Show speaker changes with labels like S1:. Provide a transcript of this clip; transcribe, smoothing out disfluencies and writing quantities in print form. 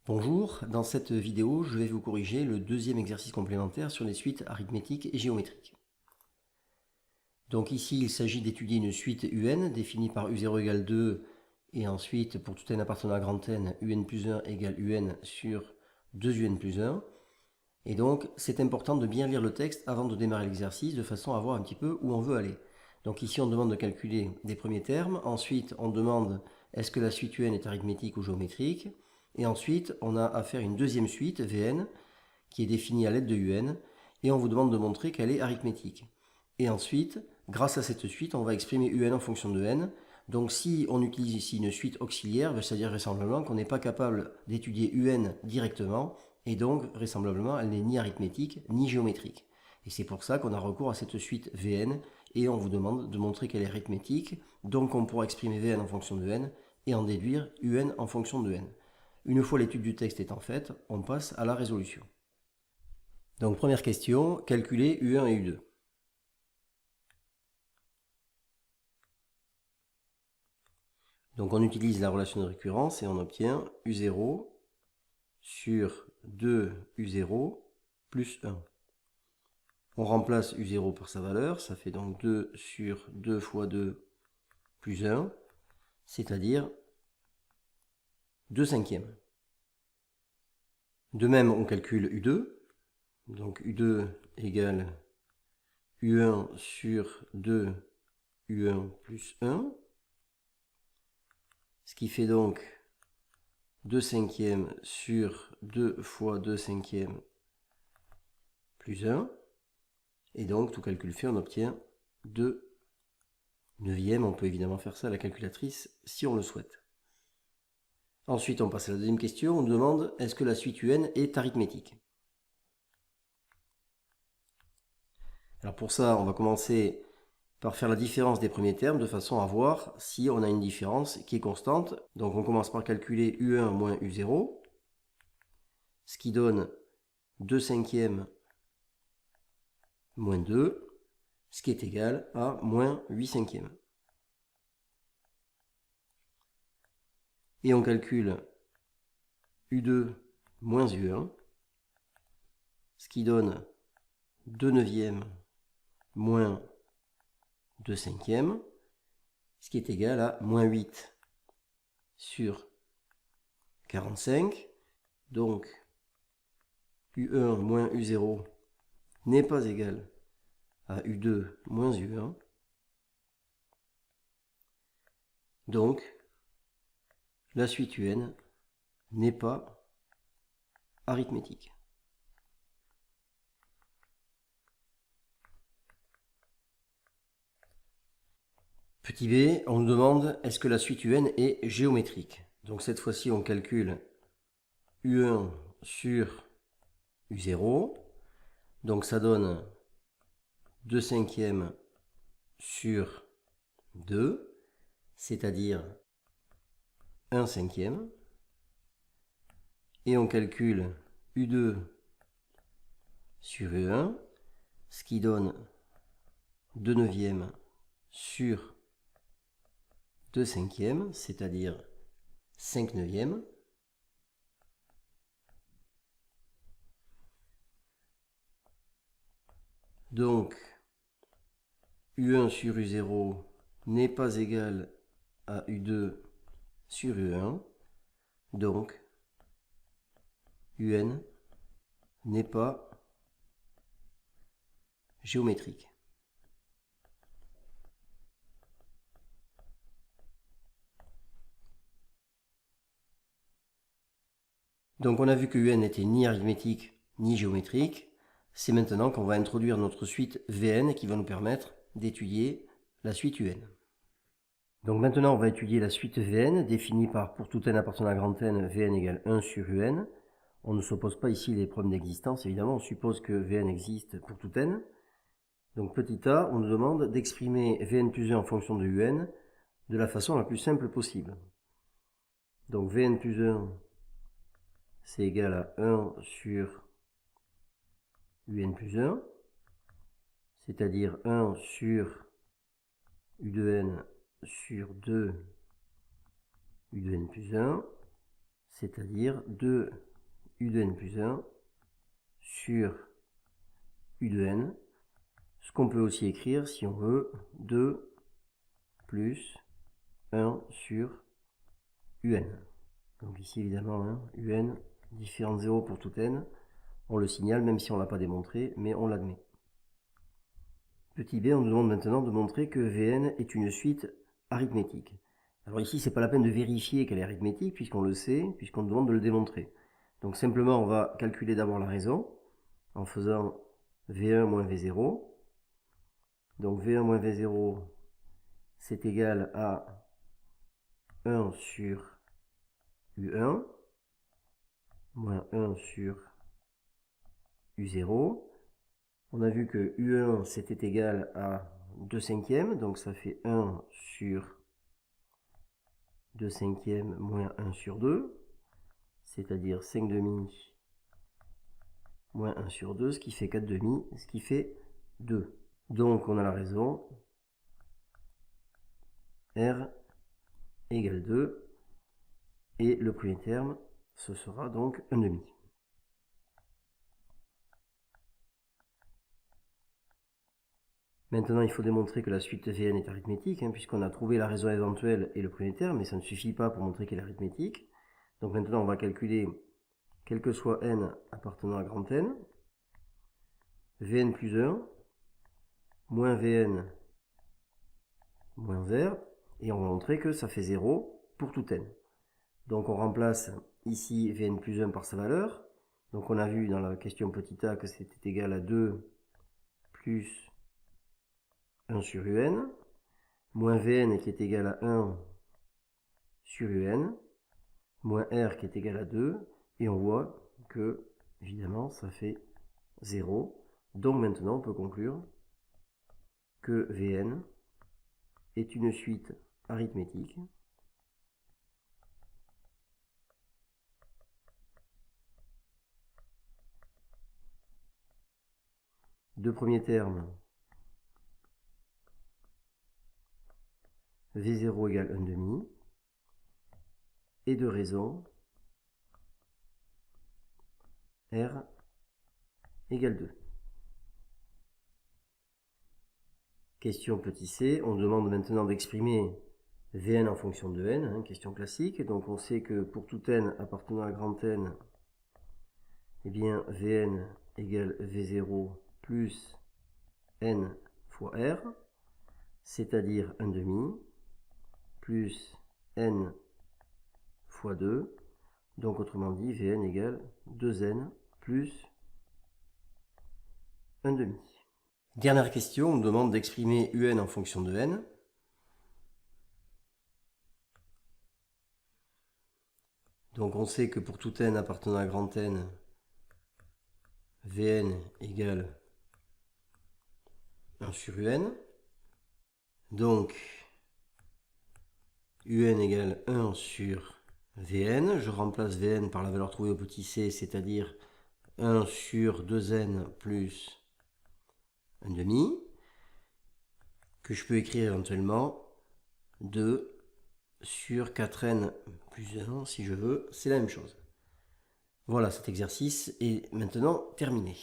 S1: Bonjour, dans cette vidéo, je vais vous corriger le deuxième exercice complémentaire sur les suites arithmétiques et géométriques. Donc ici, il s'agit d'étudier une suite UN définie par U0 égale 2 et ensuite, pour tout n appartenant à grand N, UN plus 1 égale UN sur 2UN plus 1. Et donc, c'est important de bien lire le texte avant de démarrer l'exercice de façon à voir un petit peu où on veut aller. Donc ici, on demande de calculer des premiers termes. Ensuite, on demande est-ce que la suite UN est arithmétique ou géométrique. Et ensuite, on a à faire une deuxième suite, Vn, qui est définie à l'aide de Un, et on vous demande de montrer qu'elle est arithmétique. Et ensuite, grâce à cette suite, on va exprimer Un en fonction de n. Donc si on utilise ici une suite auxiliaire, c'est-à-dire vraisemblablement qu'on n'est pas capable d'étudier Un directement, et donc vraisemblablement elle n'est ni arithmétique ni géométrique. Et c'est pour ça qu'on a recours à cette suite Vn, et on vous demande de montrer qu'elle est arithmétique, donc on pourra exprimer Vn en fonction de n, et en déduire Un en fonction de n. Une fois l'étude du texte étant faite, on passe à la résolution. Donc première question, calculer U1 et U2. Donc on utilise la relation de récurrence et on obtient U0 sur 2U0 plus 1. On remplace U0 par sa valeur, ça fait donc 2 sur 2 fois 2 plus 1, c'est-à-dire 2 cinquièmes. De même, on calcule U2. Donc U2 égale U1 sur 2 U1 plus 1. Ce qui fait donc 2 cinquièmes sur 2 fois 2 cinquièmes plus 1. Et donc, tout calcul fait, on obtient 2 neuvièmes. On peut évidemment faire ça à la calculatrice si on le souhaite. Ensuite, on passe à la deuxième question. On nous demande est-ce que la suite UN est arithmétique? Alors pour ça, on va commencer par faire la différence des premiers termes de façon à voir si on a une différence qui est constante. Donc on commence par calculer U1 moins U0, ce qui donne 2 cinquièmes moins 2, ce qui est égal à moins 8 cinquièmes. Et on calcule U2 moins U1, ce qui donne 2 neuvièmes moins 2 cinquièmes, ce qui est égal à moins 8 sur 45. Donc U1 moins U0 n'est pas égal à U2 moins U1. Donc, la suite UN n'est pas arithmétique. Petit b, on nous demande est-ce que la suite UN est géométrique. Donc cette fois-ci, on calcule U1 sur U0. Donc ça donne 2 cinquièmes sur 2, c'est-à-dire 1 cinquième. Et on calcule U2 sur U1, ce qui donne 2 neuvièmes sur 2 cinquièmes, c'est-à-dire 5 neuvièmes. Donc, U1 sur U0 n'est pas égal à U2 sur U1. Donc, UN n'est pas géométrique. Donc on a vu que UN n'était ni arithmétique ni géométrique. C'est maintenant qu'on va introduire notre suite Vn qui va nous permettre d'étudier la suite UN. Donc maintenant on va étudier la suite Vn définie par pour tout n appartenant à grand N, Vn égale 1 sur Un. On ne s'oppose pas ici les problèmes d'existence, évidemment, on suppose que Vn existe pour tout n. Donc petit a, on nous demande d'exprimer Vn plus 1 en fonction de Un de la façon la plus simple possible. Donc Vn plus 1 c'est égal à 1 sur Un plus 1, c'est-à-dire 1 sur U de n sur 2 U de n plus 1, c'est-à-dire 2 u de n plus 1 sur u de n, ce qu'on peut aussi écrire, si on veut, 2 plus 1 sur un. Donc ici, évidemment, hein, un différent de 0 pour tout n. On le signale, même si on ne l'a pas démontré, mais on l'admet. Petit b, on nous demande maintenant de montrer que Vn est une suite arithmétique. Alors ici, c'est pas la peine de vérifier qu'elle est arithmétique, puisqu'on le sait, puisqu'on nous demande de le démontrer. Donc simplement, on va calculer d'abord la raison, en faisant V1 moins V0. Donc V1 moins V0, c'est égal à 1 sur U1, moins 1 sur U0. On a vu que U1 c'était égal à 2 cinquièmes, donc ça fait 1 sur 2 cinquièmes moins 1 sur 2, c'est-à-dire 5 demi moins 1 sur 2, ce qui fait 4 demi, ce qui fait 2. Donc on a la raison, R égale 2, et le premier terme, ce sera donc 1 demi. Maintenant, il faut démontrer que la suite Vn est arithmétique, hein, puisqu'on a trouvé la raison éventuelle et le premier terme, mais ça ne suffit pas pour montrer qu'elle est arithmétique. Donc maintenant, on va calculer, quel que soit n appartenant à grand N, Vn plus 1, moins Vn moins R, et on va montrer que ça fait 0 pour tout n. Donc on remplace ici Vn plus 1 par sa valeur. Donc on a vu dans la question petit a que c'était égal à 2 plus 1 sur un, moins Vn qui est égal à 1 sur un, moins R qui est égal à 2, et on voit que, évidemment, ça fait 0. Donc maintenant, on peut conclure que Vn est une suite arithmétique de premier terme V0 égale 1 demi, et de raison R égale 2. Question petit c, on demande maintenant d'exprimer Vn en fonction de n, hein, question classique. Donc on sait que pour tout n appartenant à grand N, eh bien Vn égale V0 plus n fois R, c'est-à-dire 1 demi, plus n fois 2, donc autrement dit Vn égale 2n plus 1 demi. Dernière question, on nous demande d'exprimer un en fonction de n. Donc on sait que pour tout n appartenant à grand N, Vn égale 1 sur un. Donc un égale 1 sur Vn. Je remplace Vn par la valeur trouvée au petit c, c'est-à-dire 1 sur 2n plus 1 demi, que je peux écrire éventuellement 2 sur 4n plus 1 si je veux, c'est la même chose. Voilà, cet exercice est maintenant terminé.